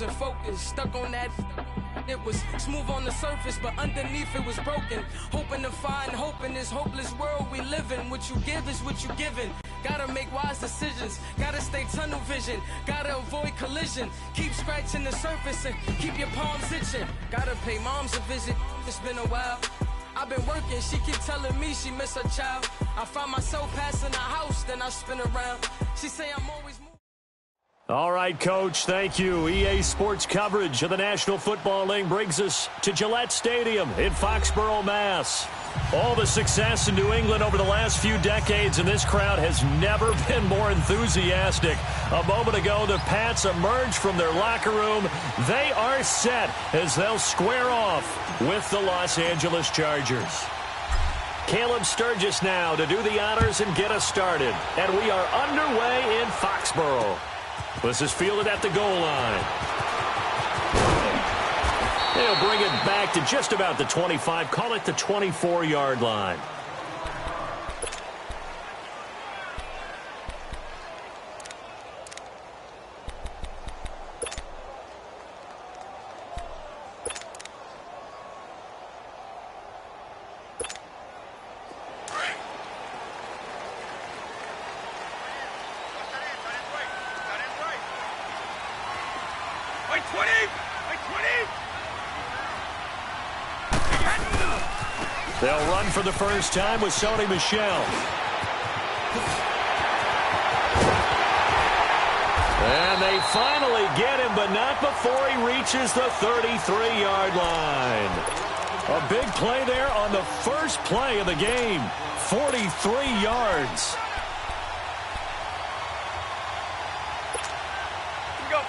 losing focus, stuck on that. It was smooth on the surface, but underneath it was broken. Hoping to find hope in this hopeless world we live in. What you give is what you given. Gotta make wise decisions, gotta stay tunnel vision, gotta avoid collision. Keep scratching the surface and keep your palms itching. Gotta pay moms a visit, it's been a while. I've been working, she keep telling me she miss her child. I find myself passing the house, then I spin around. She say I'm always moving. All right, Coach, thank you. EA Sports coverage of the National Football League brings us to Gillette Stadium in Foxborough, Mass. All the success in New England over the last few decades, and this crowd has never been more enthusiastic. A moment ago, the Pats emerged from their locker room. They are set as they'll square off with the Los Angeles Chargers. Caleb Sturgis now to do the honors and get us started. And we are underway in Foxborough. This is fielded at the goal line. They'll bring it back to just about the 25. Call it the 24-yard line. They'll run for the first time with Sony Michel. And they finally get him, but not before he reaches the 33-yard line. A big play there on the first play of the game. 43 yards.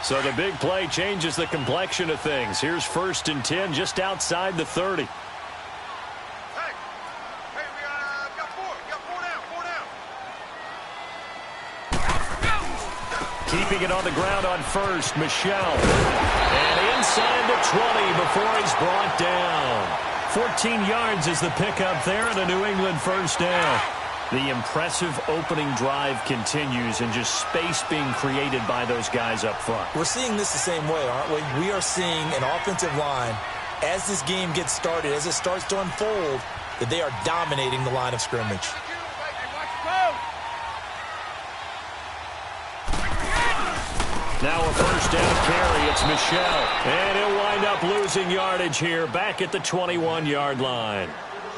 So the big play changes the complexion of things. Here's 1st and 10 just outside the 30. Keeping it on the ground on first, Michel. And inside the 20 before he's brought down. 14 yards is the pickup there and a New England first down. The impressive opening drive continues and just space being created by those guys up front. We're seeing this the same way, aren't we? We are seeing an offensive line, as this game gets started, as it starts to unfold, that they are dominating the line of scrimmage. Now a first down carry. It's Michel. And he'll wind up losing yardage here back at the 21-yard line.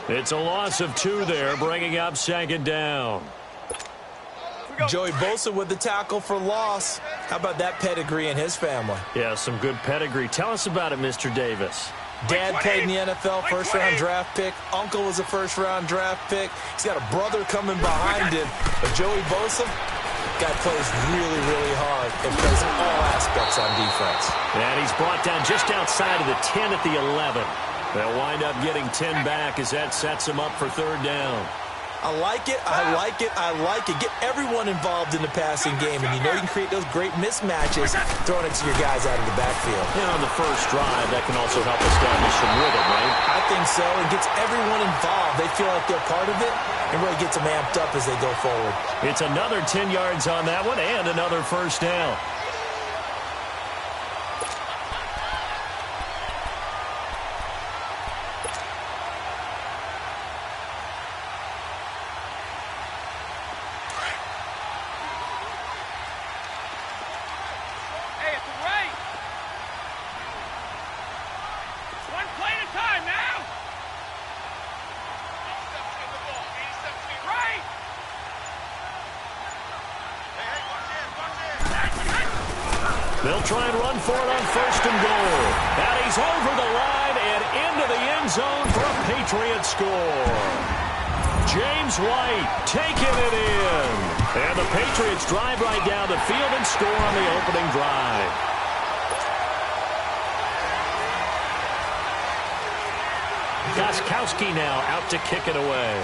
It's a loss of 2 there, bringing up 2nd down. Joey Bosa with the tackle for loss. How about that pedigree in his family? Yeah, some good pedigree. Tell us about it, Mr. Davis. Dad played in the NFL, first-round draft pick. Uncle was a first-round draft pick. He's got a brother coming behind him. But Joey Bosa, guy plays really, really hard and plays all aspects on defense. And he's brought down just outside of the 10 at the 11. They'll wind up getting 10 back as that sets him up for 3rd down. I like it, I like it, I like it. Get everyone involved in the passing game, and you know you can create those great mismatches throwing it to your guys out of the backfield. And on the first drive, that can also help establish some rhythm, right? I think so. It gets everyone involved. They feel like they're part of it, and really gets them amped up as they go forward. It's another 10 yards on that one, and another first down. They'll try and run for it on 1st and goal. And he's over the line and into the end zone for a Patriot score. James White taking it in. And the Patriots drive right down the field and score on the opening drive. Gostkowski now out to kick it away.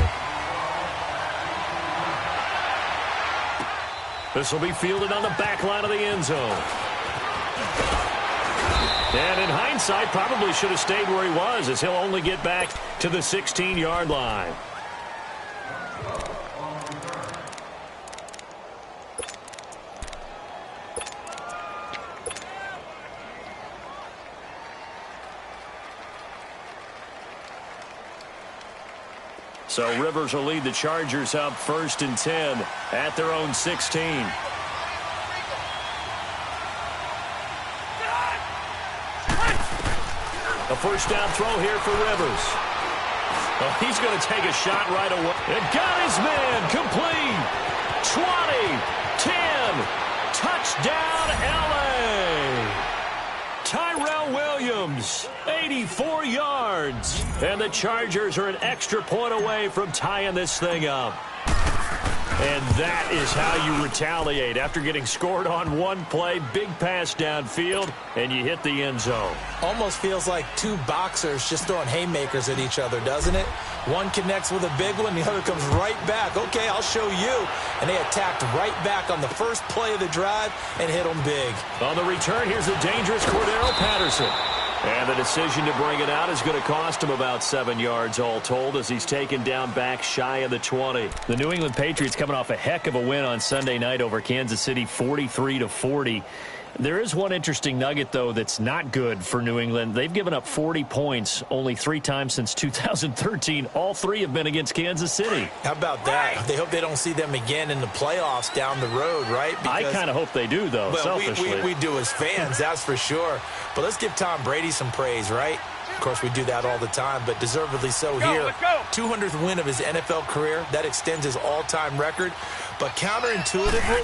This will be fielded on the back line of the end zone. And in hindsight, probably should have stayed where he was, as he'll only get back to the 16-yard line. So Rivers will lead the Chargers up 1st and 10 at their own 16. A first down throw here for Rivers. Oh, he's going to take a shot right away. And got his man complete. 20, 10, touchdown LA. Tyrell Williams, 84 yards. And the Chargers are an extra point away from tying this thing up. And that is how you retaliate after getting scored on one play, big pass downfield, and you hit the end zone. Almost feels like two boxers just throwing haymakers at each other, doesn't it? One connects with a big one, the other comes right back. Okay, I'll show you. And they attacked right back on the first play of the drive and hit them big. On the return, here's the dangerous Cordero Patterson. And the decision to bring it out is going to cost him about 7 yards all told as he's taken down back shy of the 20. The New England Patriots coming off a heck of a win on Sunday night over Kansas City, 43-40. There is one interesting nugget, though, that's not good for New England. They've given up 40 points only 3 times since 2013. All 3 have been against Kansas City. How about that? They hope they don't see them again in the playoffs down the road, right? Because, I kind of hope they do, though, well, selfishly. We do as fans, that's for sure. But let's give Tom Brady some praise, right? Of course, we do that all the time, but deservedly so here. 200th win of his NFL career. That extends his all-time record. But counterintuitively,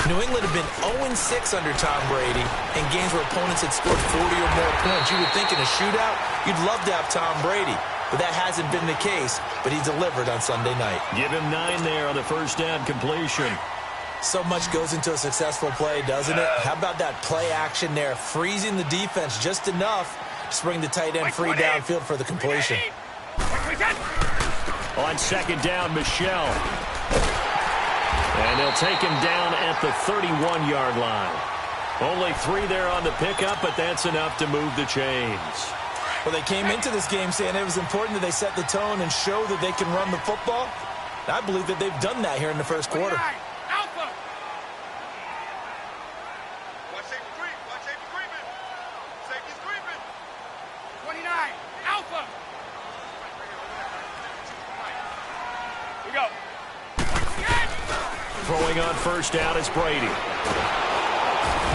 New England have been 0-6 under Tom Brady in games where opponents had scored 40 or more points. You would think in a shootout, you'd love to have Tom Brady. But that hasn't been the case, but he delivered on Sunday night. Give him 9 there on the first down completion. So much goes into a successful play, doesn't it? How about that play action there, freezing the defense just enough to bring the tight end free downfield for the completion. On second down, Michel. And they'll take him down at the 31-yard line. Only 3 there on the pickup, but that's enough to move the chains. Well, they came into this game saying it was important that they set the tone and show that they can run the football. I believe that they've done that here in the first quarter. Throwing on first down is Brady.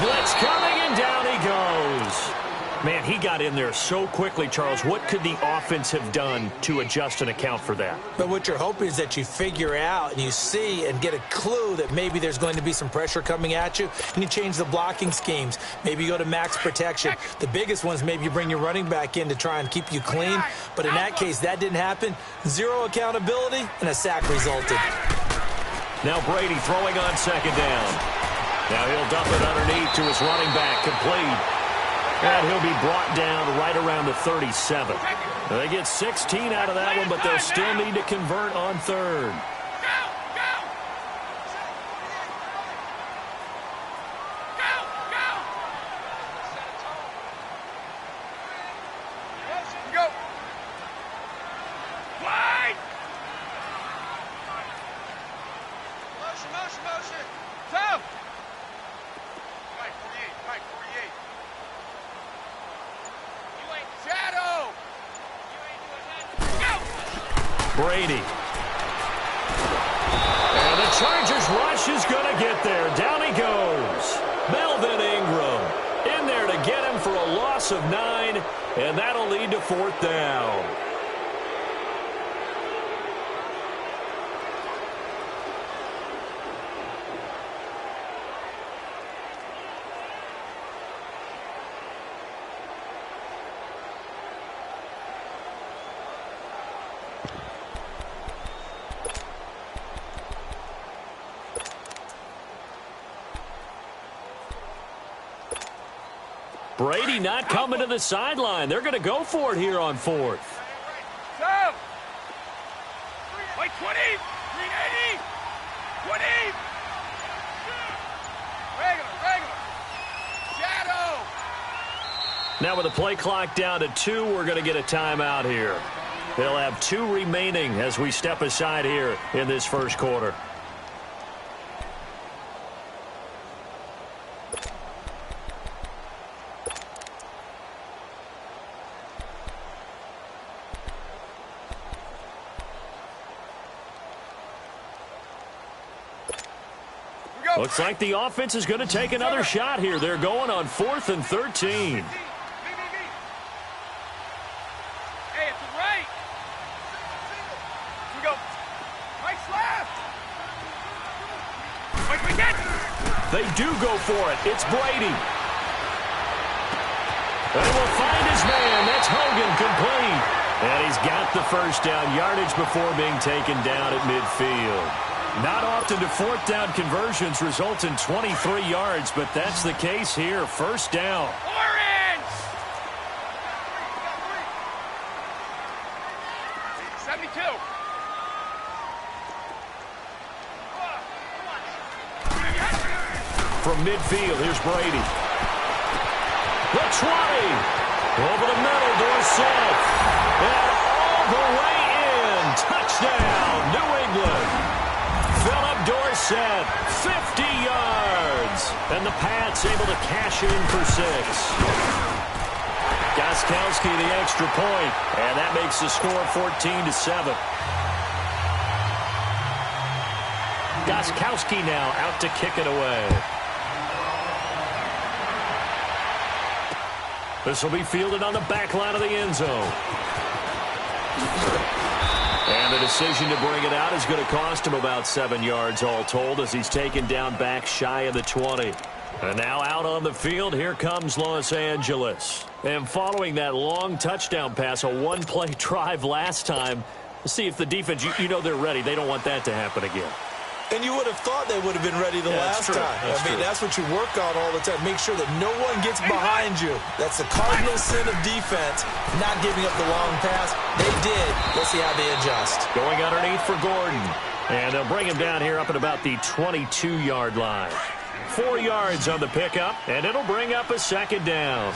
Blitz coming, and down he goes. Man, he got in there so quickly, Charles. What could the offense have done to adjust and account for that? But what you're hoping is that you figure out and you see and get a clue that maybe there's going to be some pressure coming at you, and you change the blocking schemes. Maybe you go to max protection. The biggest ones, maybe you bring your running back in to try and keep you clean. But in that case, that didn't happen. 0 accountability, and a sack resulted. Now Brady throwing on second down. Now he'll dump it underneath to his running back, complete. And he'll be brought down right around the 37. They get 16 out of that one, but they'll still need to convert on third. Brady. And the Chargers rush is going to get there. Down he goes. Melvin Ingram in there to get him for a loss of 9, and that'll lead to 4th down. Brady not coming to the sideline. They're going to go for it here on 4th. Wait, 20, 380, 20. Regular. Shadow. Now with the play clock down to 2, we're going to get a timeout here. They'll have 2 remaining as we step aside here in this first quarter. Looks like the offense is going to take another shot here. They're going on 4th and 13. Hey, it's the right. Here we go. Right left. Wait, get. They do go for it. It's Brady. And he will find his man. That's Hogan, complete. And he's got the first down yardage before being taken down at midfield. Not often do 4th down conversions result in 23 yards, but that's the case here. First down. Orange. 72. From midfield, here's Brady. The 20. Over the middle, Dorsett. And all the way in. Touchdown, New England. Philip Dorsett, 50 yards. And the Pats able to cash in for 6. Gostkowski the extra point. And that makes the score 14-7. Gostkowski now out to kick it away. This will be fielded on the back line of the end zone. And the decision to bring it out is going to cost him about 7 yards all told as he's taken down back shy of the 20. And now out on the field, here comes Los Angeles. And following that long touchdown pass, a one-play drive last time, let's see if the defense, you know they're ready. They don't want that to happen again. And you would have thought they would have been ready the last time. That's what you work on all the time. Make sure that no one gets behind you. That's the cardinal sin of defense, not giving up the long pass. They did. Let's see how they adjust. Going underneath for Gordon. And they'll bring him down here up at about the 22-yard line. 4 yards on the pickup, and it'll bring up a second down.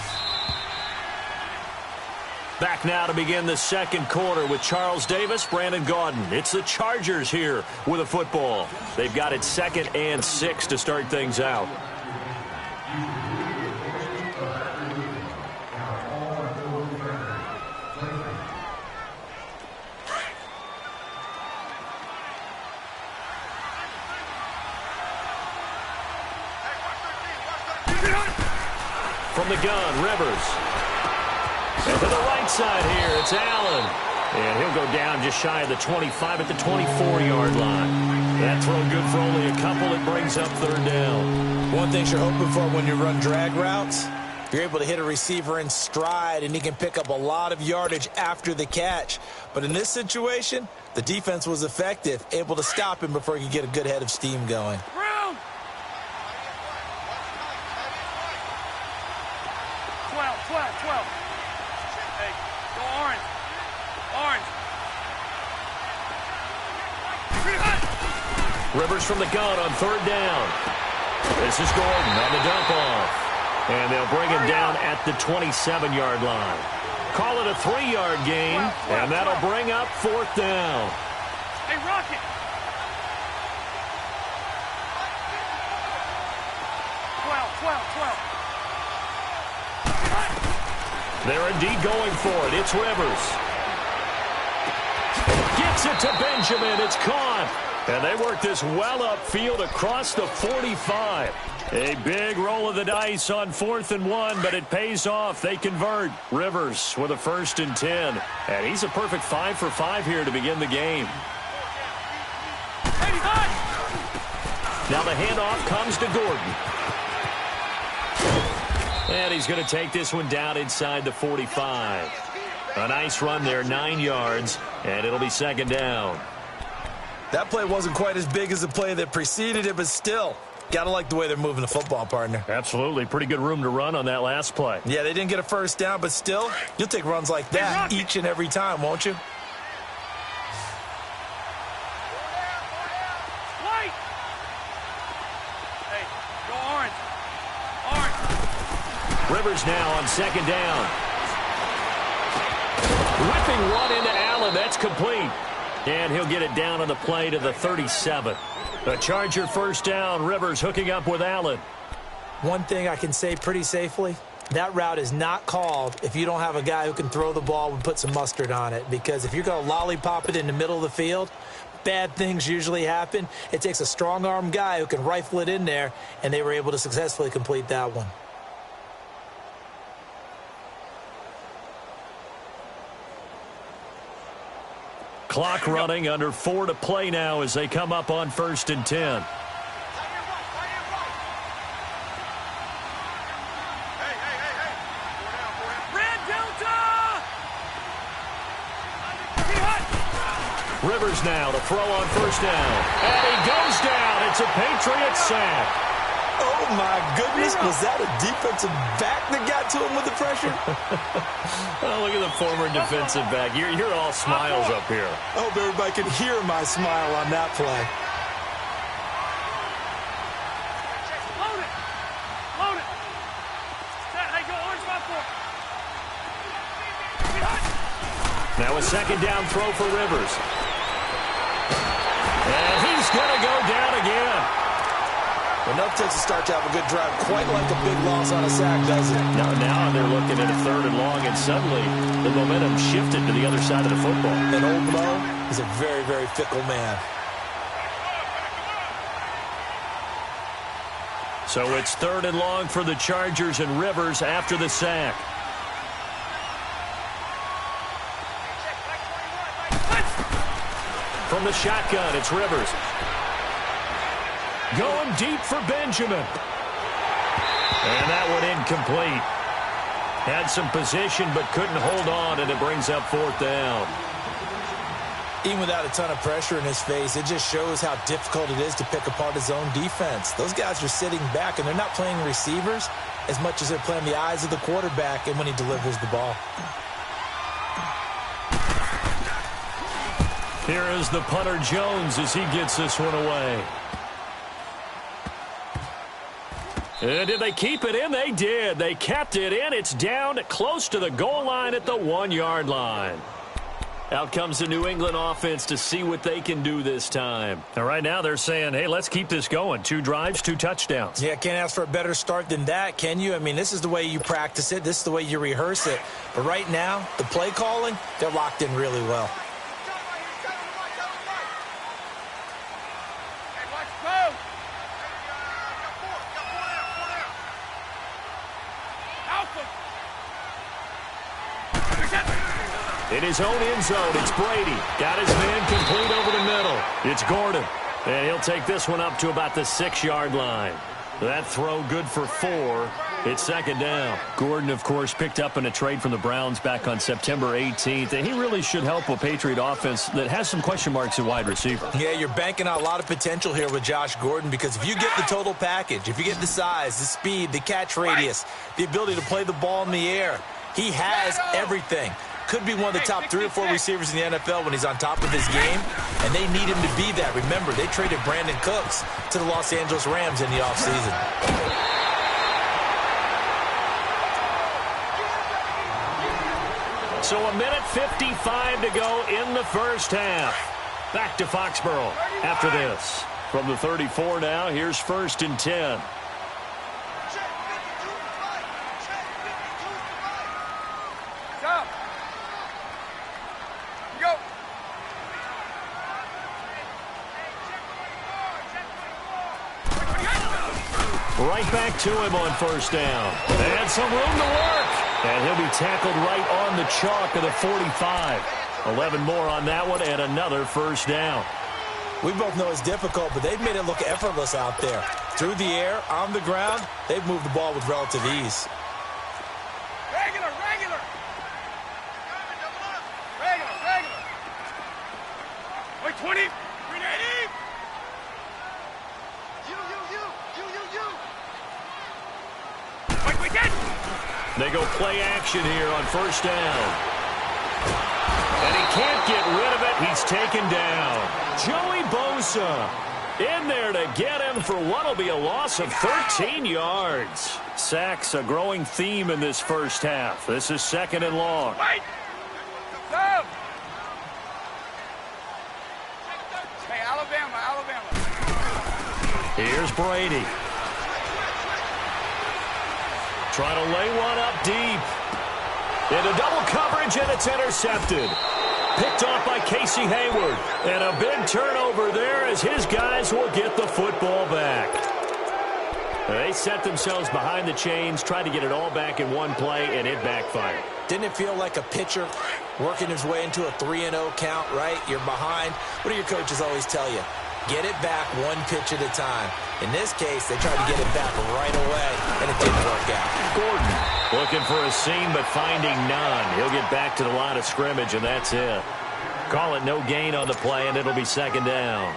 Back now to begin the second quarter with Charles Davis, Brandon Gaudin. It's the Chargers here with a football. They've got it 2nd and 6 to start things out. From the gun, Rivers. And to the right side here, it's Allen. And he'll go down just shy of the 25 at the 24-yard line. That throw good for only a couple. It brings up 3rd down. One thing you're hoping for when you run drag routes, you're able to hit a receiver in stride, and he can pick up a lot of yardage after the catch. But in this situation, the defense was effective, able to stop him before he could get a good head of steam going. 12. Hey, go orange. Orange. Rivers from the gun on 3rd down. This is Gordon on the dump off. And they'll bring him down at the 27-yard line. Call it a 3-yard gain, and that'll bring up 4th down. Hey, Rocket. 12. They're indeed going for it. It's Rivers. Gets it to Benjamin. It's caught. And they work this well upfield across the 45. A big roll of the dice on 4th and 1, but it pays off. They convert. Rivers with a 1st and 10. And he's a perfect 5 for 5 here to begin the game. Now the handoff comes to Gordon. And he's going to take this one down inside the 45. A nice run there, 9 yards, and it'll be 2nd down. That play wasn't quite as big as the play that preceded it, but still, got to like the way they're moving the football, partner. Absolutely. Pretty good room to run on that last play. Yeah, they didn't get a 1st down, but still, you'll take runs like that each and every time, won't you? Rivers now on 2nd down. Whipping one into Allen. That's complete. And he'll get it down on the play to the 37. The Charger 1st down. Rivers hooking up with Allen. One thing I can say pretty safely, that route is not called if you don't have a guy who can throw the ball and put some mustard on it. Because if you're going to lollipop it in the middle of the field, bad things usually happen. It takes a strong-arm guy who can rifle it in there, and they were able to successfully complete that one. Clock running, under 4 to play now as they come up on 1st and 10. Rivers now to throw on 1st down. And he goes down. It's a Patriot sack. Oh, my goodness. Was that a defensive back that got to him with the pressure? Oh, look at the former defensive back. You're all smiles up here. I hope everybody can hear my smile on that play. Load it. Load it. Hey, go orange by 4. Now a 2nd down throw for Rivers. And he's going to go down again. Enough takes a start to have a good drive, quite like a big loss on a sack, doesn't it? Now they're looking at a 3rd and long, and suddenly the momentum shifted to the other side of the football. And Old Mo is a very, very fickle man. So it's 3rd and long for the Chargers and Rivers after the sack. From the shotgun, it's Rivers. Going deep for Benjamin. And that one incomplete. Had some position but couldn't hold on, and it brings up 4th down. Even without a ton of pressure in his face, it just shows how difficult it is to pick apart his own defense. Those guys are sitting back, and they're not playing receivers as much as they're playing the eyes of the quarterback and when he delivers the ball. Here is the punter Jones as he gets this one away. And did they keep it in? They did. They kept it in. It's down close to the goal line at the 1-yard line. Out comes the New England offense to see what they can do this time. And right now they're saying, hey, let's keep this going. 2 drives, 2 touchdowns. Yeah, can't ask for a better start than that, can you? I mean, this is the way you practice it. This is the way you rehearse it. But right now, the play calling, they're locked in really well. In his own end zone, it's Brady. Got his man complete over the middle. It's Gordon. And he'll take this one up to about the 6-yard line. That throw good for 4. It's 2nd down. Gordon, of course, picked up in a trade from the Browns back on September 18th. And he really should help a Patriot offense that has some question marks at wide receiver. Yeah, you're banking on a lot of potential here with Josh Gordon, because if you get the total package, if you get the size, the speed, the catch radius, the ability to play the ball in the air, he has everything. Could be one of the top 3 or 4 receivers in the NFL when he's on top of his game, and they need him to be that. Remember, they traded Brandon Cooks to the Los Angeles Rams in the offseason. So 1:55 to go in the first half. Back to Foxborough after this. From the 34 now, here's 1st and 10. Right back to him on 1st down. And some room to work. And he'll be tackled right on the chalk of the 45. 11 more on that one, and another 1st down. We both know it's difficult, but they've made it look effortless out there. Through the air, on the ground, they've moved the ball with relative ease. Regular. Wait, 20. 380. They go play action here on 1st down. And he can't get rid of it. He's taken down. Joey Bosa in there to get him for what will be a loss of 13 yards. Sacks a growing theme in this first half. This is 2nd and long. Wait. Stop. Hey, Alabama. Here's Brady. Trying to lay one up deep. Into double coverage, and it's intercepted. Picked off by Casey Hayward. And a big turnover there as his guys will get the football back. They set themselves behind the chains, tried to get it all back in one play, and it backfired. Didn't it feel like a pitcher working his way into a 3-0 count, right? You're behind. What do your coaches always tell you? Get it back one pitch at a time. In this case, they tried to get it back right away, and it didn't work out. Gordon looking for a seam, but finding none. He'll get back to the line of scrimmage, and that's it. Call it no gain on the play, and it'll be second down.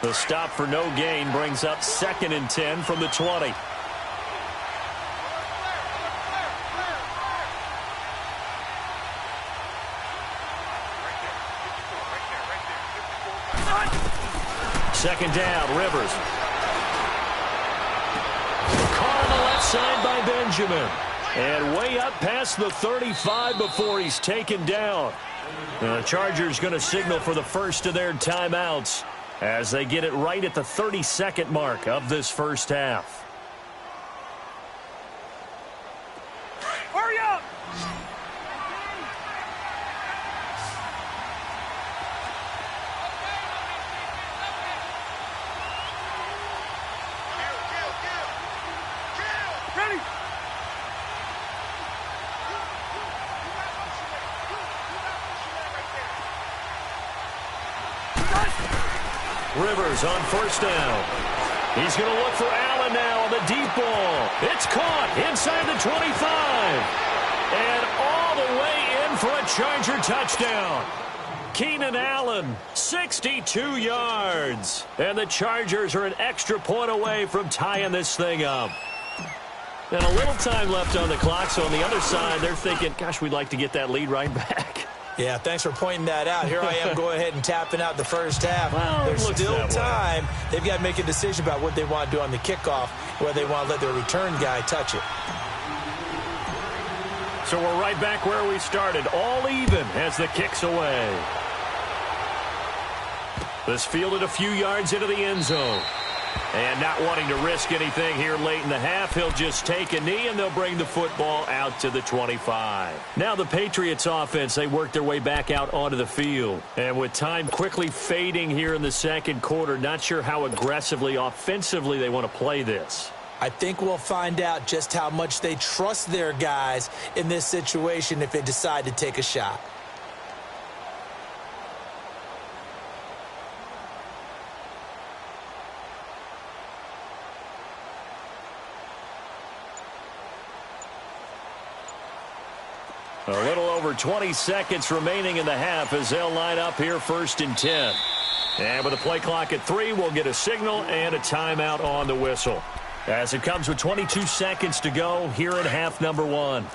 The stop for no gain brings up 2nd and 10 from the 20. Second down, Rivers. Caught on the left side by Benjamin. And way up past the 35 before he's taken down. The Chargers going to signal for the first of their timeouts as they get it right at the 32nd mark of this first half. Hurry up! Ready? Rivers on first down. He's going to look for Allen now on the deep ball. It's caught inside the 25. And all the way in for a Charger touchdown. Keenan Allen, 62 yards. And the Chargers are an extra point away from tying this thing up. And a little time left on the clock, so on the other side, they're thinking, gosh, we'd like to get that lead right back. Yeah, thanks for pointing that out. Here I am going ahead and tapping out the first half. Well, there's still time. They've got to make a decision about what they want to do on the kickoff, whether they want to let their return guy touch it. So we're right back where we started, all even as the kick's away. This fielded a few yards into the end zone. And not wanting to risk anything here late in the half, he'll just take a knee, and they'll bring the football out to the 25. Now the Patriots offense, they work their way back out onto the field. And with time quickly fading here in the second quarter, not sure how aggressively, offensively they want to play this. I think we'll find out just how much they trust their guys in this situation if they decide to take a shot. A little over 20 seconds remaining in the half as they'll line up here 1st and 10. And with the play clock at 3, we'll get a signal and a timeout on the whistle. As it comes with 22 seconds to go here in half number 1.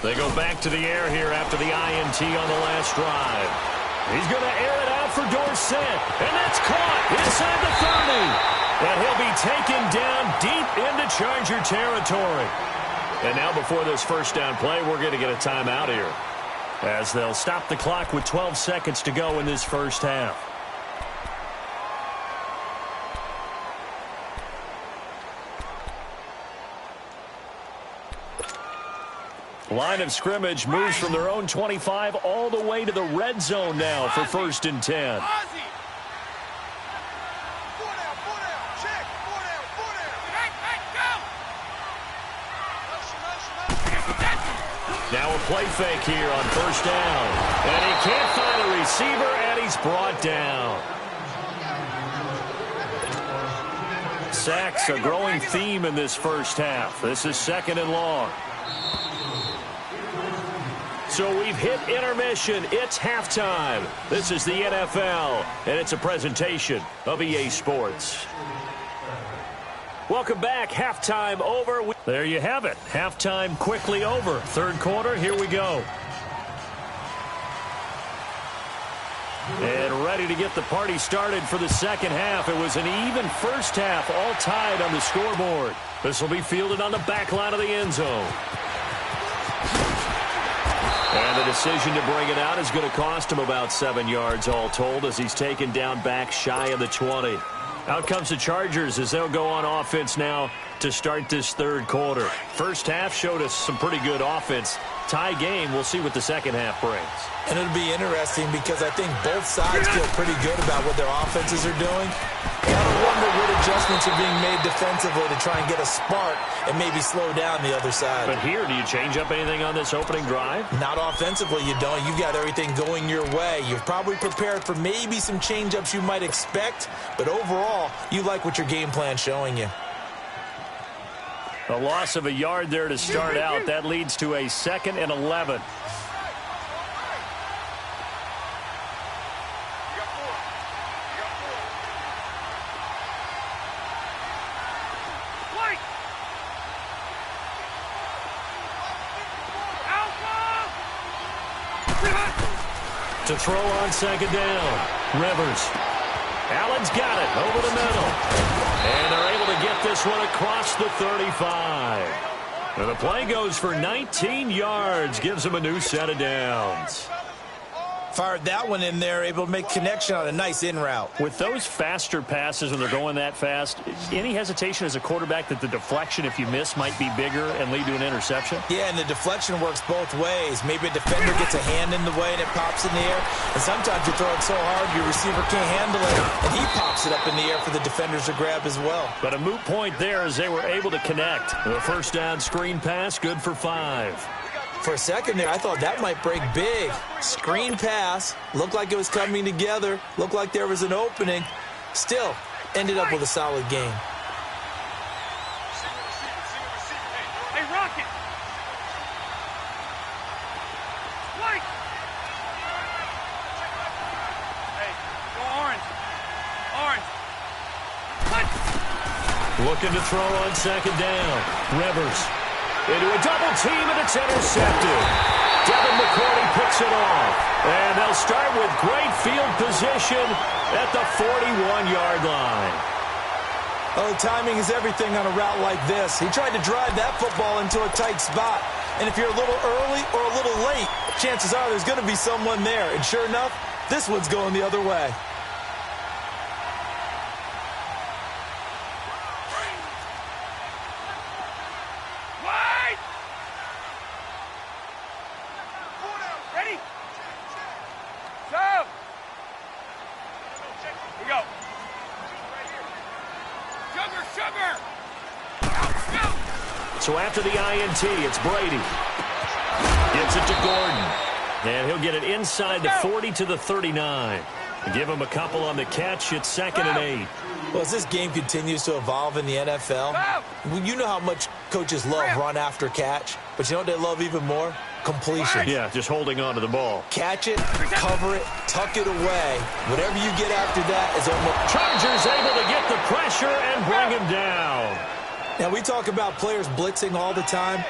They go back to the air here after the INT on the last drive. He's going to air it out for Dorsett. And that's caught inside the 30. And he'll be taken down deep into Charger territory. And now before this first down play, we're going to get a timeout here, as they'll stop the clock with 12 seconds to go in this first half. Line of scrimmage moves from their own 25 all the way to the red zone now for 1st and 10. Now a play fake here on 1st down. And he can't find a receiver, and he's brought down. Sacks, a growing theme in this first half. This is 2nd and long. So we've hit intermission. It's halftime. This is the NFL, and it's a presentation of EA Sports. Welcome back. Halftime over. There you have it. Halftime quickly over. Third quarter, here we go. And ready to get the party started for the second half. It was an even first half, all tied on the scoreboard. This will be fielded on the back line of the end zone. And the decision to bring it out is going to cost him about 7 yards all told as he's taken down back shy of the 20. Out comes the Chargers as they'll go on offense now to start this third quarter. First half showed us some pretty good offense. Tie game, we'll see what the second half brings. And it'll be interesting because I think both sides feel pretty good about what their offenses are doing. Gotta wonder what adjustments are being made defensively to try and get a spark and maybe slow down the other side. But here, do you change up anything on this opening drive? Not offensively, you don't. You've got everything going your way. You've probably prepared for maybe some change-ups you might expect, but overall, you like what your game plan's showing you. A loss of a yard there to start out. That leads to a 2nd and 11. To throw on second down. Rivers. Allen's got it over the middle. And they're able to get this one across the 35. And the play goes for 19 yards. Gives them a new set of downs. Fired that one in there, able to make connection on a nice in route. With those faster passes when they're going that fast, any hesitation as a quarterback that the deflection, if you miss, might be bigger and lead to an interception? Yeah, and the deflection works both ways. Maybe a defender gets a hand in the way and it pops in the air. And sometimes you throw it so hard your receiver can't handle it, and he pops it up in the air for the defenders to grab as well. But a moot point there as they were able to connect. The first down screen pass, good for 5. For a second there, I thought that might break big. Screen pass, looked like it was coming together, looked like there was an opening. Still, ended up with a solid game. Hey, Rocket! White! Hey, go orange. Orange. What? Looking to throw on second down. Rivers. Into a double team, and it's intercepted. Devin McCourty picks it off. And they'll start with great field position at the 41-yard line. Oh, timing is everything on a route like this. He tried to drive that football into a tight spot. And if you're a little early or a little late, chances are there's going to be someone there. And sure enough, this one's going the other way. So after the INT, it's Brady. Gets it to Gordon. And he'll get it inside the 40 to the 39. Give him a couple on the catch. It's 2nd and 8. Well, as this game continues to evolve in the NFL, you know how much coaches love run after catch. But you know what they love even more? Completion. Yeah, just holding on to the ball. Catch it, cover it, tuck it away. Whatever you get after that is almost... Chargers able to get the pressure and bring him down. Now, we talk about players blitzing all the time.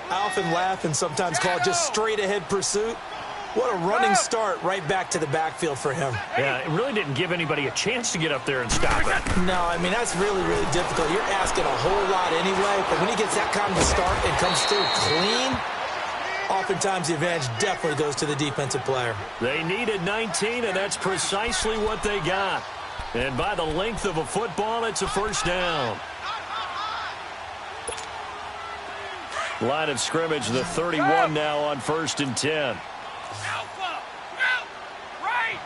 I often laugh and sometimes call it just straight-ahead pursuit. What a running start right back to the backfield for him. Yeah, it really didn't give anybody a chance to get up there and stop it. No, I mean, that's really, really difficult. You're asking a whole lot anyway, but when he gets that kind of a start and comes through clean, oftentimes the advantage definitely goes to the defensive player. They needed 19, and that's precisely what they got. And by the length of a football, it's a first down. Line of scrimmage, the 31 now on 1st and 10. Alpha! Out! Right!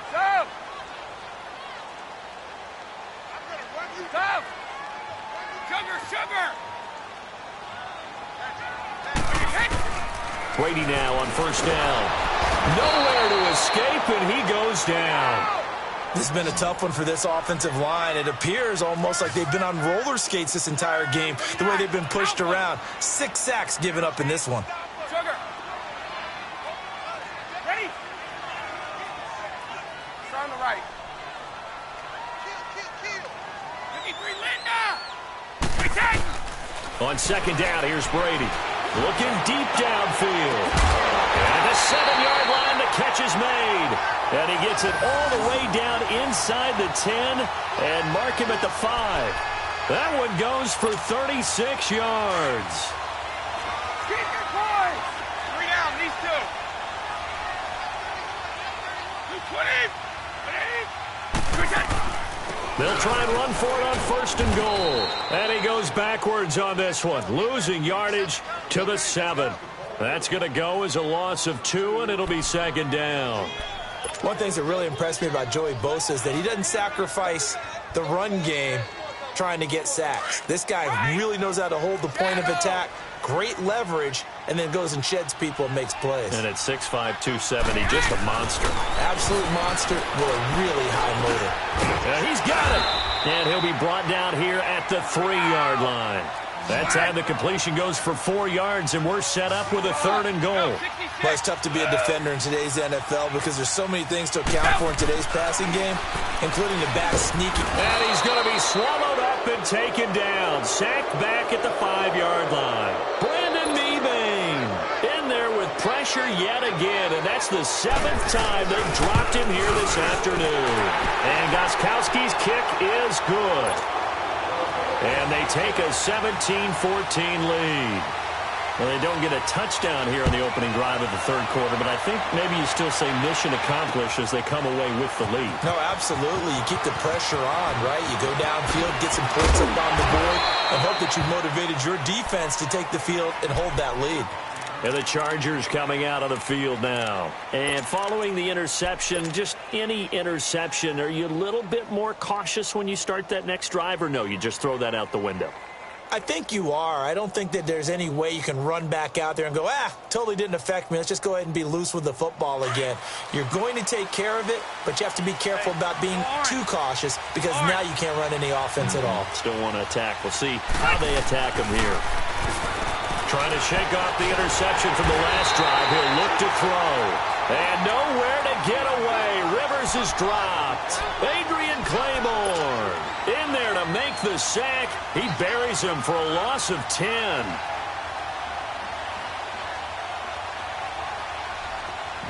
Stop! Stop! Sugar! Brady now on 1st down. Nowhere to escape, and he goes down. This has been a tough one for this offensive line. It appears almost like they've been on roller skates this entire game, the way they've been pushed around. 6 sacks given up in this one. Sugar! Ready? Start on the right. Kill. 53, land On second down, here's Brady. Looking deep downfield. And the 7-yard line, the catch is made. And he gets it all the way down inside the 10 and mark him at the 5. That one goes for 36 yards. Keep your poise. 3 down, these two. 220. They'll try and run for it on first and goal. And he goes backwards on this one, losing yardage to the 7. That's going to go as a loss of 2, and it'll be second down. One thing that really impressed me about Joey Bosa is that he doesn't sacrifice the run game trying to get sacks. This guy really knows how to hold the point of attack, great leverage, and then goes and sheds people and makes plays. And at 6'5", 270, just a monster. Absolute monster with a really high motor. He's got it. And he'll be brought down here at the 3-yard line. That time the completion goes for 4 yards, and we're set up with a 3rd and goal. Well, it's tough to be a defender in today's NFL because there's so many things to account for in today's passing game, including the back sneaking. And he's going to be swallowed up and taken down. Sacked back at the 5-yard line. Brandon Mebane in there with pressure yet again, and that's the 7th time they've dropped him here this afternoon. And Gostkowski's kick is good. And they take a 17-14 lead. Well, they don't get a touchdown here in the opening drive of the 3rd quarter, but I think maybe you still say mission accomplished as they come away with the lead. No, absolutely. You keep the pressure on, right? You go downfield, get some points up on the board, and hope that you motivated your defense to take the field and hold that lead. And the Chargers coming out on the field now. And following the interception, just any interception, are you a little bit more cautious when you start that next drive, or no, you just throw that out the window? I think you are. I don't think that there's any way you can run back out there and go, totally didn't affect me. Let's just go ahead and be loose with the football again. You're going to take care of it, but you have to be careful about being too cautious because now you can't run any offense at all. Still want to attack. We'll see how they attack him here. Trying to shake off the interception from the last drive. He'll look to throw. And nowhere to get away. Rivers is dropped. Adrian Claiborne in there to make the sack. He buries him for a loss of 10.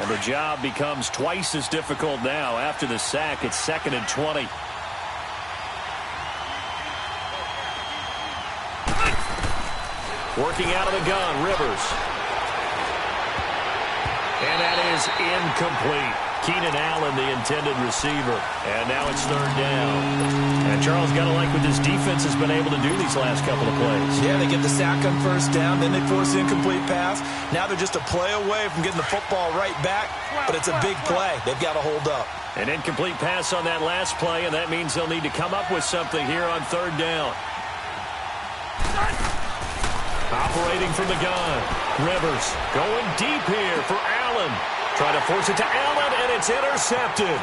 And the job becomes twice as difficult now. After the sack, it's 2nd and 20. Working out of the gun, Rivers. And that is incomplete. Keenan Allen, the intended receiver. And now it's 3rd down. And Charles, got to like what this defense has been able to do these last couple of plays. Yeah, they get the sack on 1st down, then they force the incomplete pass. Now they're just a play away from getting the football right back, but it's a big play. They've got to hold up. An incomplete pass on that last play, and that means they'll need to come up with something here on 3rd down. Operating from the gun. Rivers going deep here for Allen. Trying to force it to Allen, and it's intercepted.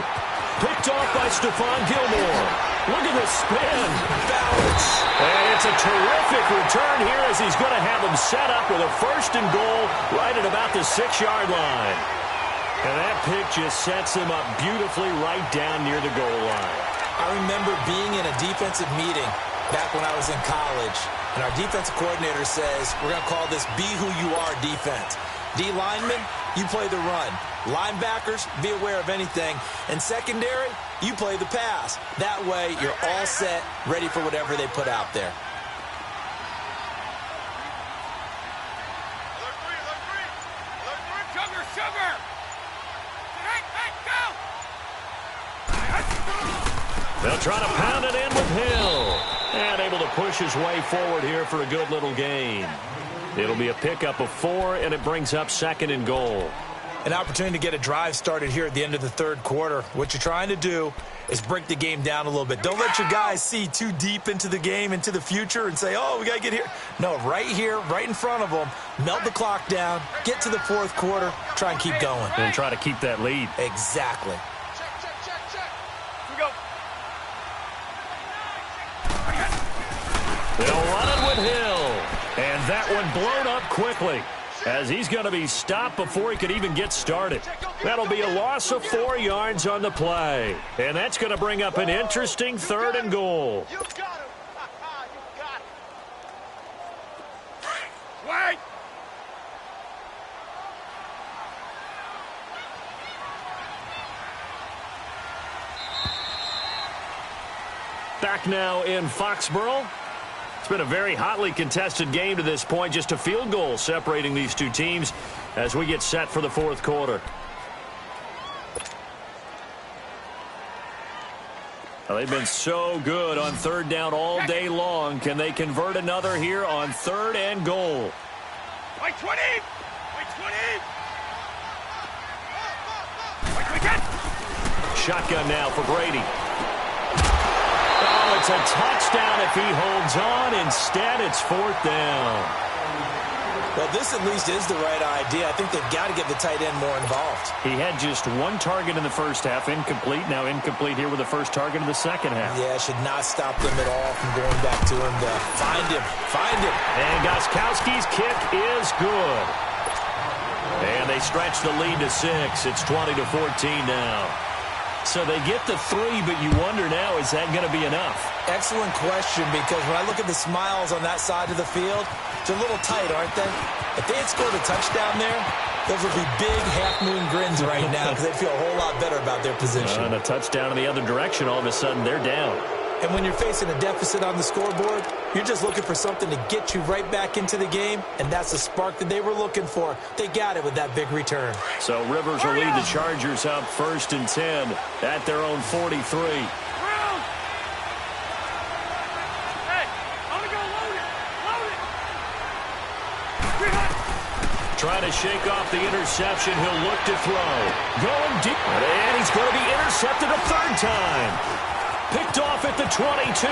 Picked off by Stephon Gilmore. Look at the spin. Balance. And it's a terrific return here as he's going to have him set up with a 1st and goal right at about the 6-yard line. And that pick just sets him up beautifully right down near the goal line. I remember being in a defensive meeting back when I was in college, and our defensive coordinator says, we're going to call this be who you are defense. D linemen, you play the run. Linebackers, be aware of anything. And secondary, you play the pass. That way, you're all set, ready for whatever they put out there. Sugar! They'll try to pound it in with Hill. And able to push his way forward here for a good little gain. It'll be a pickup of 4, and it brings up 2nd and goal. An opportunity to get a drive started here at the end of the 3rd quarter. What you're trying to do is break the game down a little bit. Don't let your guys see too deep into the game, into the future, and say, oh, we got to get here. No, right here, right in front of them, melt the clock down, get to the 4th quarter, try and keep going. And try to keep that lead. Exactly. They'll run it with Hill. And that one blown up quickly as he's going to be stopped before he could even get started. That'll be a loss of 4 yards on the play. And that's going to bring up an interesting 3rd and goal. back now in Foxborough. It's been a very hotly contested game to this point. Just a field goal separating these two teams as we get set for the fourth quarter. Well, they've been so good on third down all day long. Can they convert another here on third and goal? Wait 20! Wait 20! Wait 20! Shotgun now for Brady. Oh, it's a touchdown if he holds on. Instead, it's fourth down. Well, this at least is the right idea. I think they've got to get the tight end more involved. He had just one target in the first half, incomplete. Now incomplete here with the first target in the second half. Yeah, should not stop them at all from going back to him to find him. Find him. And Gostkowski's kick is good. And they stretch the lead to 6. It's 20-14 now. So they get the 3, but you wonder now, is that going to be enough? Excellent question, because when I look at the smiles on that side of the field, they're a little tight, aren't they? If they had scored a touchdown there, those would be big half-moon grins right now because they'd feel a whole lot better about their position. And a touchdown in the other direction, all of a sudden they're down. And when you're facing a deficit on the scoreboard, you're just looking for something to get you right back into the game, and that's the spark that they were looking for. They got it with that big return. So Rivers will lead the Chargers up 1st and 10 at their own 43. Hey, I'm going to go load it. Load it. Trying to shake off the interception. He'll look to throw. Going deep. And he's going to be intercepted a third time. Picked off at the 22.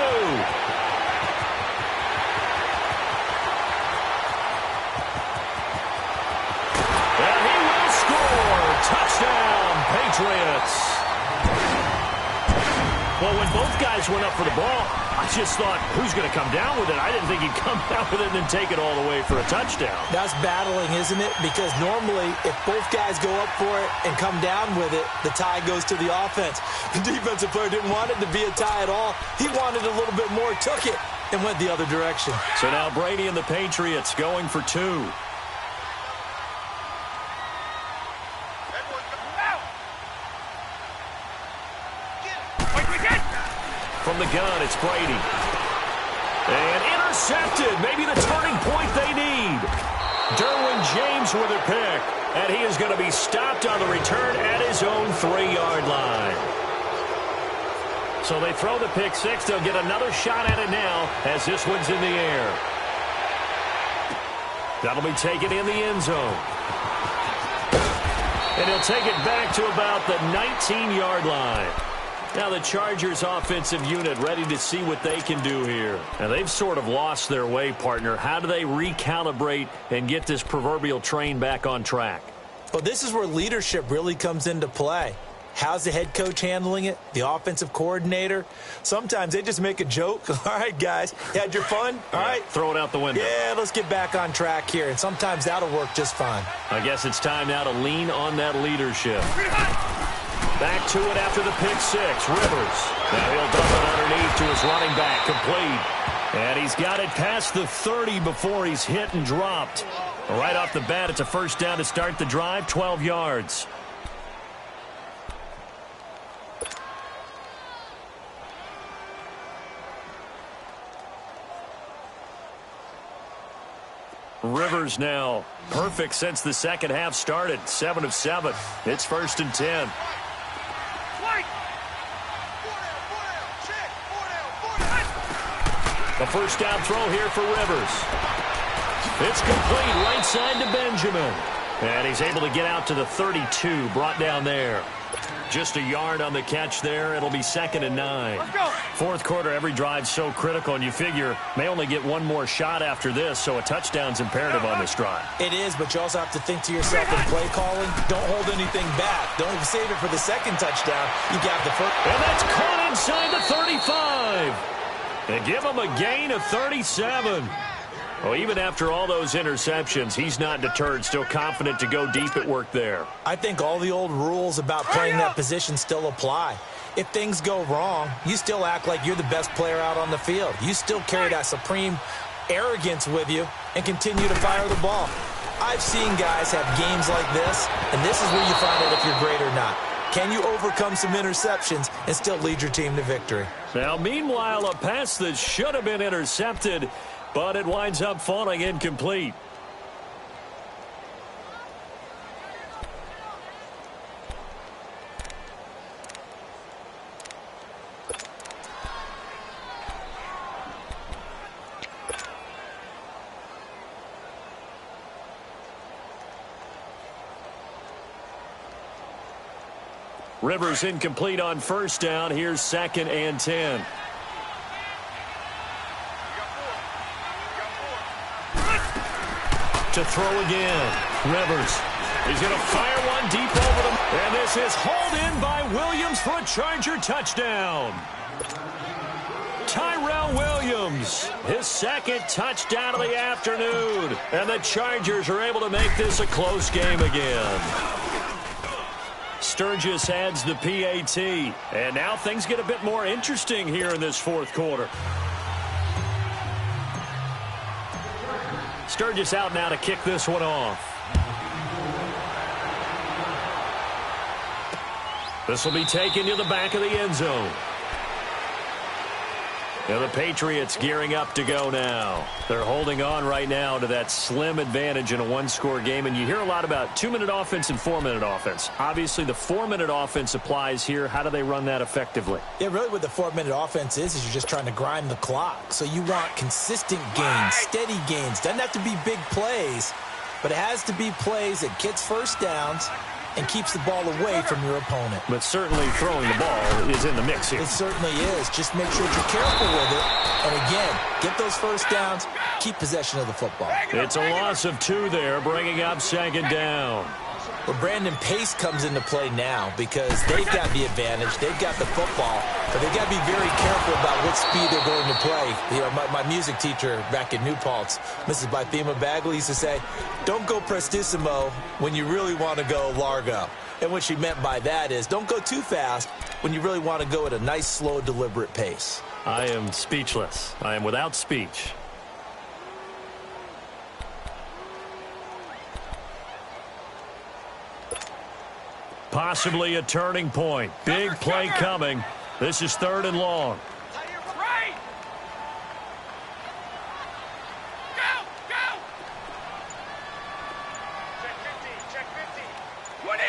And he will score. Touchdown, Patriots. Well, when both guys went up for the ball, I just thought, who's going to come down with it? I didn't think he'd come down with it and then take it all the way for a touchdown. That's battling, isn't it? Because normally, if both guys go up for it and come down with it, the tie goes to the offense. The defensive player didn't want it to be a tie at all. He wanted a little bit more, took it, and went the other direction. So now Brady and the Patriots going for 2. From the gun, it's Brady. And intercepted. Maybe the turning point they need. Derwin James with a pick. And he is going to be stopped on the return at his own 3-yard line. So they throw the pick 6. They'll get another shot at it now as this one's in the air. That'll be taken in the end zone. And he'll take it back to about the 19-yard line. Now the Chargers offensive unit ready to see what they can do here. And they've sort of lost their way, partner. How do they recalibrate and get this proverbial train back on track? Well, this is where leadership really comes into play. How's the head coach handling it? The offensive coordinator? Sometimes they just make a joke. All right, guys, you had your fun? All right. Throw it out the window. Yeah, let's get back on track here. And sometimes that'll work just fine. I guess it's time now to lean on that leadership. Back to it after the pick 6. Rivers. Now he'll dump it underneath to his running back. Complete. And he's got it past the 30 before he's hit and dropped. Right off the bat, it's a first down to start the drive, 12 yards. Rivers now perfect since the second half started. 7 of 7. It's 1st and 10. A first down throw here for Rivers. It's complete right side to Benjamin. And he's able to get out to the 32, brought down there. Just a yard on the catch there. It'll be 2nd and 9. Let's go. Fourth quarter, every drive's so critical, and you figure may only get one more shot after this, so a touchdown's imperative on this drive. It is, but you also have to think to yourself in play calling, don't hold anything back. Don't save it for the second touchdown. You got the first. And that's caught inside the 35. And give him a gain of 37. Well, even after all those interceptions, he's not deterred, still confident to go deep at work there. I think all the old rules about playing that position still apply. If things go wrong, you still act like you're the best player out on the field. You still carry that supreme arrogance with you and continue to fire the ball. I've seen guys have games like this, and this is where you find out if you're great or not. Can you overcome some interceptions and still lead your team to victory? Now, meanwhile, a pass that should have been intercepted, but it winds up falling incomplete. Rivers incomplete on first down. Here's 2nd and 10. To throw again. Rivers. He's going to fire one deep over them. And this is hauled in by Williams for a Charger touchdown. Tyrell Williams, his 2nd touchdown of the afternoon. And the Chargers are able to make this a close game again. Sturgis adds the PAT. And now things get a bit more interesting here in this 4th quarter. Sturgis out now to kick this one off. This will be taken to the back of the end zone. And the Patriots gearing up to go now. They're holding on right now to that slim advantage in a one-score game. And you hear a lot about 2-minute offense and 4-minute offense. Obviously, the 4-minute offense applies here. How do they run that effectively? Yeah, really what the 4-minute offense is you're just trying to grind the clock. So you want consistent gains, steady gains. Doesn't have to be big plays, but it has to be plays that gets first downs and keeps the ball away from your opponent. But certainly throwing the ball is in the mix here. It certainly is. Just make sure that you're careful with it. And again, get those first downs, keep possession of the football. It's a loss of 2 there, bringing up 2nd down. Well, Brandon, pace comes into play now because they've got the advantage. They've got the football, but they've got to be very careful about what speed they're going to play. You know, my music teacher back in New Paltz, Mrs. Bythema Bagley, used to say, don't go prestissimo when you really want to go largo. And what she meant by that is don't go too fast when you really want to go at a nice, slow, deliberate pace. I am speechless. I am without speech. Possibly a turning point. Big play coming. This is 3rd and long. Right. Go, go. Check 50. 20.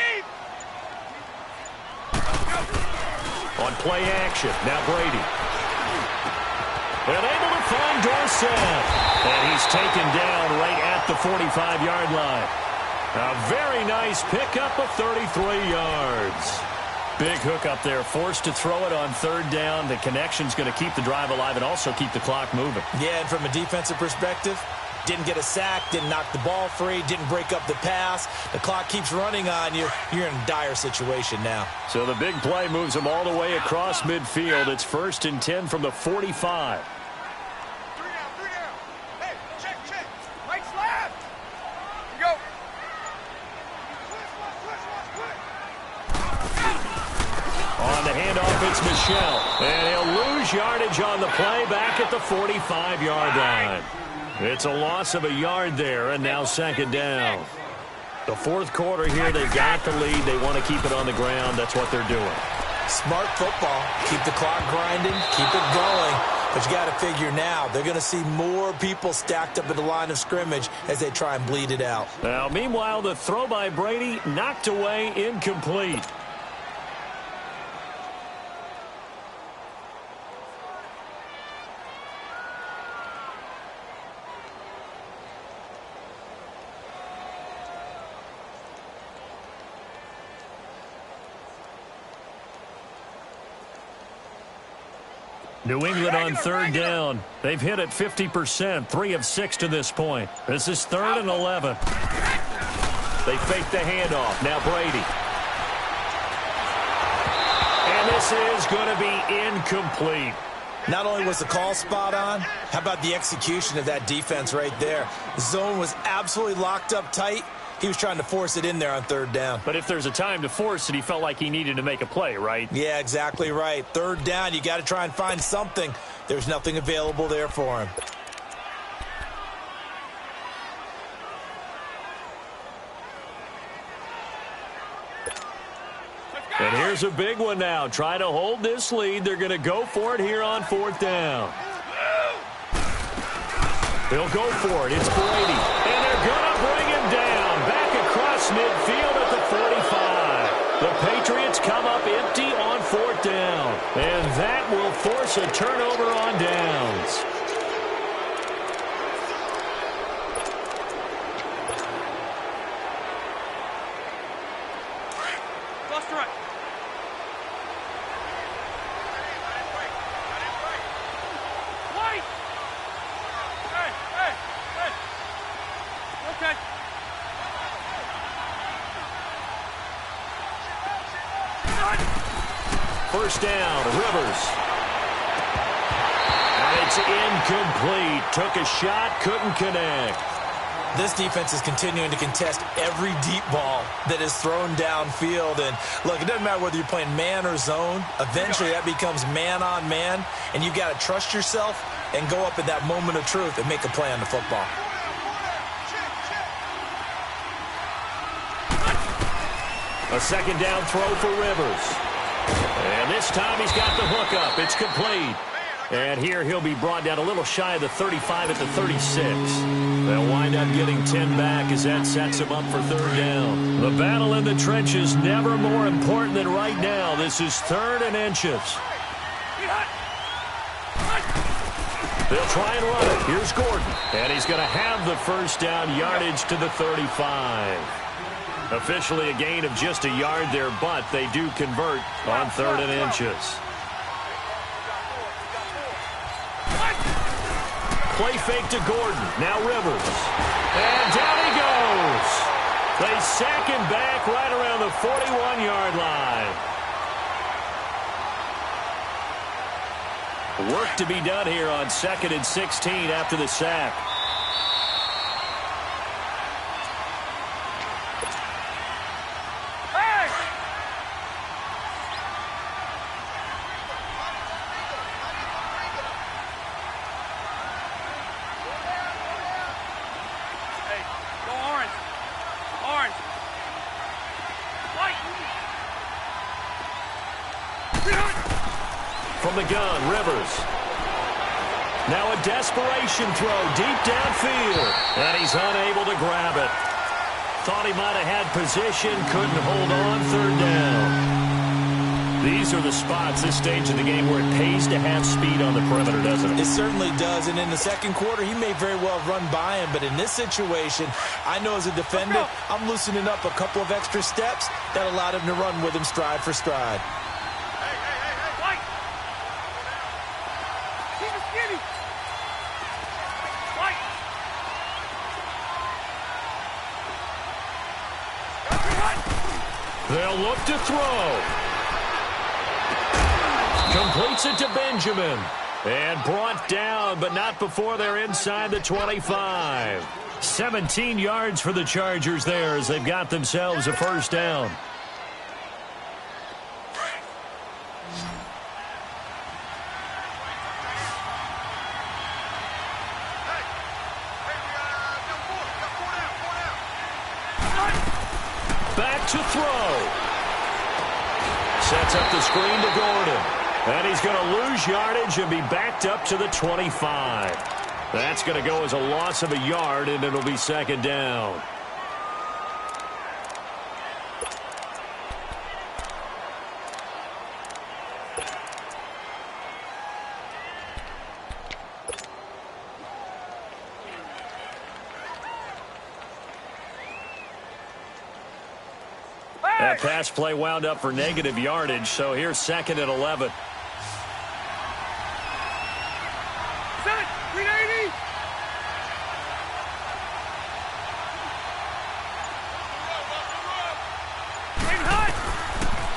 On play action. Now Brady. And able to find Dorsett. And he's taken down right at the 45-yard line. A very nice pickup of 33 yards. Big hook up there, forced to throw it on 3rd down. The connection's going to keep the drive alive and also keep the clock moving. Yeah, and from a defensive perspective, didn't get a sack, didn't knock the ball free, didn't break up the pass. The clock keeps running on you. You're in a dire situation now. So the big play moves them all the way across midfield. It's 1st and 10 from the 45. 3 down. Hey, check. Right slab. Go. On the handoff, it's Michelle. And he'll lose yardage on the play back at the 45-yard line. It's a loss of a yard there, and now 2nd down. The 4th quarter here, they've got the lead. They want to keep it on the ground. That's what they're doing. Smart football. Keep the clock grinding. Keep it going. But you got to figure now, they're going to see more people stacked up at the line of scrimmage as they try and bleed it out. Now, meanwhile, the throw by Brady knocked away, incomplete. New England on 3rd down. They've hit it 50%, 3 of 6 to this point. This is 3rd and 11. They fake the handoff. Now Brady. And this is going to be incomplete. Not only was the call spot on, how about the execution of that defense right there? The zone was absolutely locked up tight. He was trying to force it in there on 3rd down. But if there's a time to force it, he felt like he needed to make a play, right? Yeah, exactly right. 3rd down, you got to try and find something. There's nothing available there for him. And And here's a big one now. Try to hold this lead. They're going to go for it here on 4th down. They'll go for it. It's Brady. And they're going to bring him down. Back across midfield at the 45. The Patriots come up empty on 4th down. And that will force a turnover on downs. First down, Rivers. And it's incomplete. Took a shot, couldn't connect. This defense is continuing to contest every deep ball that is thrown downfield. And, look, it doesn't matter whether you're playing man or zone. Eventually, that becomes man-on-man, and you've got to trust yourself and go up at that moment of truth and make a play on the football. A second down throw for Rivers. And this time he's got the hook up. It's complete. And here he'll be brought down a little shy of the 35 at the 36. They'll wind up getting 10 back as that sets him up for 3rd down. The battle in the trenches never more important than right now. This is 3rd and inches. They'll try and run it. Here's Gordon. And he's going to have the first down yardage to the 35. Officially a gain of just a yard there, but they do convert on 3rd and inches. Play fake to Gordon. Now Rivers. And down he goes. They sack him back right around the 41-yard line. Work to be done here on 2nd and 16 after the sack. From the gun, Rivers. Now a desperation throw deep downfield. And he's unable to grab it. Thought he might have had position, couldn't hold on 3rd down. These are the spots, this stage of the game, where it pays to have speed on the perimeter, doesn't it? It certainly does, and in the second quarter, he may very well run by him, but in this situation, I know as a defender, I'm loosening up a couple of extra steps that allowed him to run with him stride for stride. They'll look to throw. Completes it to Benjamin. And brought down, but not before they're inside the 25. 17 yards for the Chargers there as they've got themselves a first down. Back to throw. Sets up the screen to Gordon. And he's going to lose yardage and be backed up to the 25. That's going to go as a loss of a yard, and it'll be 2nd down. That pass play wound up for negative yardage, so here's 2nd and 11. Set, 380.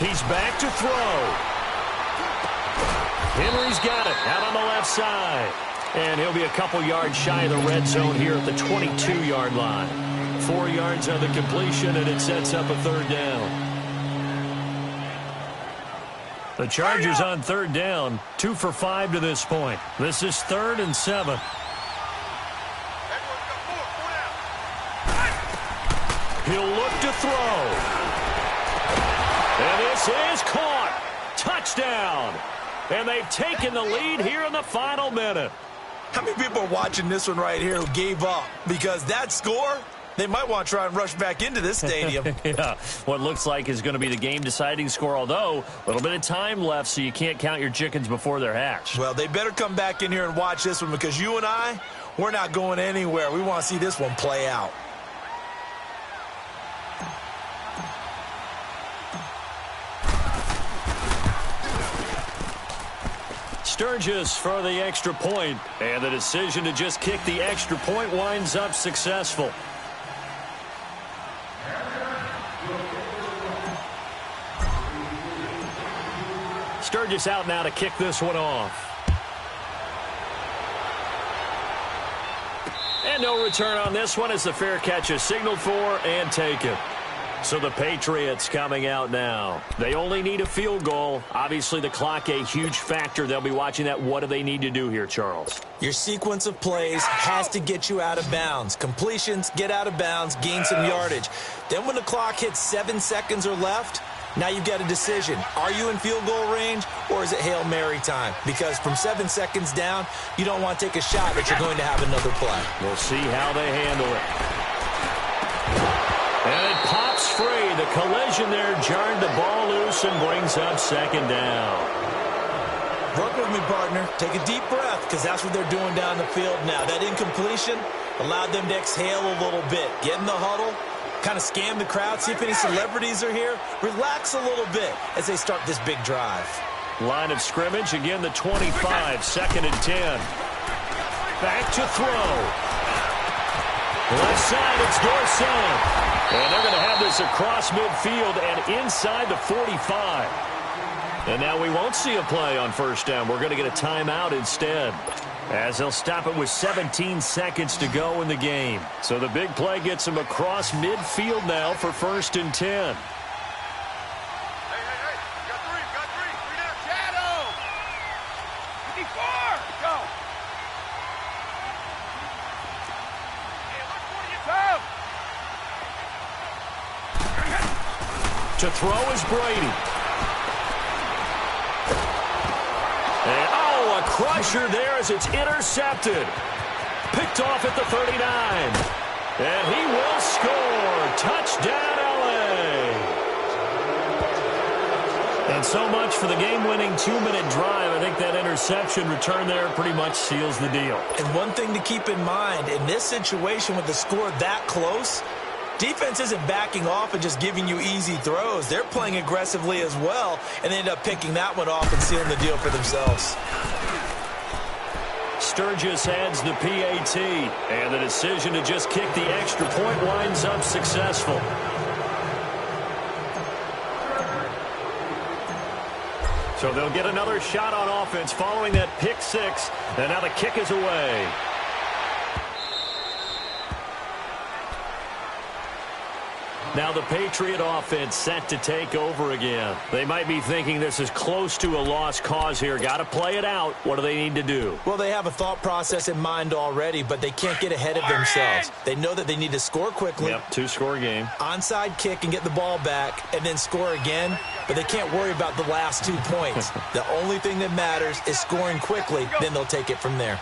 He's back to throw. Henry's got it out on the left side. And he'll be a couple yards shy of the red zone here at the 22-yard line. 4 yards on the completion, and it sets up a 3rd down. The Chargers on 3rd down, 2 for 5 to this point. This is 3rd and 7. He'll look to throw. And this is caught. Touchdown. And they've taken the lead here in the final minute. How many people are watching this one right here who gave up? Because that score, they might want to try and rush back into this stadium. Yeah, what looks like is going to be the game-deciding score, although a little bit of time left, so you can't count your chickens before they're hatched. Well, they better come back in here and watch this one, because you and I, we're not going anywhere. We want to see this one play out. Sturgis for the extra point, and the decision to just kick the extra point winds up successful. Sturgis out now to kick this one off. And no return on this one as the fair catch is signaled for and taken. So the Patriots coming out now. They only need a field goal. Obviously, the clock a huge factor. They'll be watching that. What do they need to do here, Charles? Your sequence of plays has to get you out of bounds. Completions, get out of bounds, gain some yardage. Then when the clock hits 7 seconds or left, now you've got a decision. Are you in field goal range, or is it Hail Mary time? Because from 7 seconds down, you don't want to take a shot that you're going to have another play. We'll see how they handle it. And it pops free. The collision there jarred the ball loose and brings up second down. Work with me, partner. Take a deep breath, because that's what they're doing down the field now. That incompletion allowed them to exhale a little bit. Get in the huddle, kind of scan the crowd, see if any celebrities are here. Relax a little bit as they start this big drive. Line of scrimmage, again the 25, 2nd and 10. Back to throw. Left side, it's Dorsett. And they're going to have this across midfield and inside the 45. And now we won't see a play on first down. We're going to get a timeout instead, as they'll stop it with 17 seconds to go in the game. So the big play gets them across midfield now for 1st and 10. Got three down. Shadow. 54. Go. Hey, look for you. Go. To throw is Brady. And, oh, a crusher there as it's intercepted. Picked off at the 39. And he will score. Touchdown, L.A. And so much for the game-winning 2-minute drive. I think that interception return there pretty much seals the deal. And one thing to keep in mind, in this situation with the score that close, defense isn't backing off and just giving you easy throws. They're playing aggressively as well, and they end up picking that one off and sealing the deal for themselves. Sturgis adds the PAT, and the decision to just kick the extra point winds up successful. So they'll get another shot on offense following that pick six, and now the kick is away. Now the Patriot offense set to take over again. They might be thinking this is close to a lost cause here. Got to play it out. What do they need to do? Well, they have a thought process in mind already, but they can't get ahead of themselves. They know that they need to score quickly. Yep, 2-score game. Onside kick and get the ball back and then score again, but they can't worry about the last 2 points. The only thing that matters is scoring quickly, then they'll take it from there.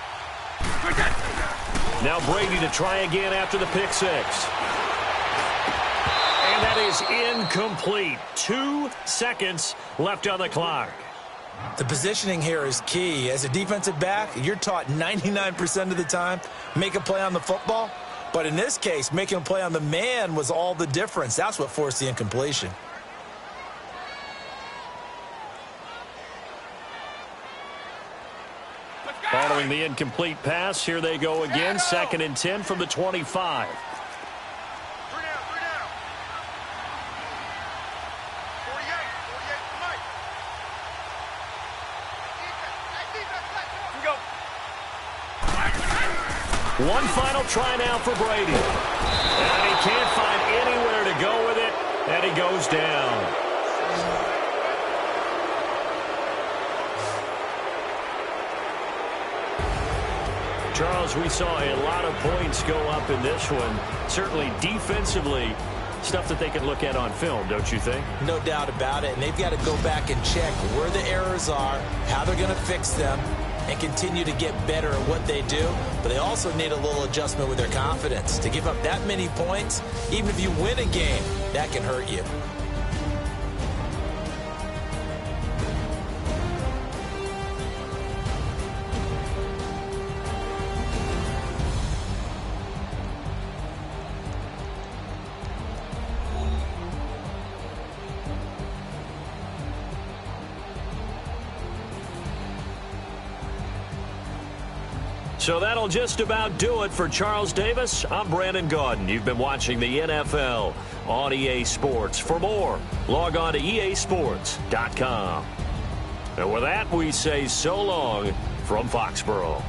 Now Brady to try again after the pick six. And that is incomplete. 2 seconds left on the clock. The positioning here is key. As a defensive back, you're taught 99% of the time, make a play on the football. But in this case, making a play on the man was all the difference. That's what forced the incompletion. Following the incomplete pass, here they go again. 2nd and 10 from the 25. One final try now for Brady. And he can't find anywhere to go with it, and he goes down. Charles, we saw a lot of points go up in this one. Certainly defensively, stuff that they can look at on film, don't you think? No doubt about it. And they've got to go back and check where the errors are, how they're going to fix them, and continue to get better at what they do. But they also need a little adjustment with their confidence. To give up that many points, even if you win a game, that can hurt you. So that'll just about do it for Charles Davis. I'm Brandon Gaudin. You've been watching the NFL on EA Sports. For more, log on to easports.com. And with that, we say so long from Foxborough.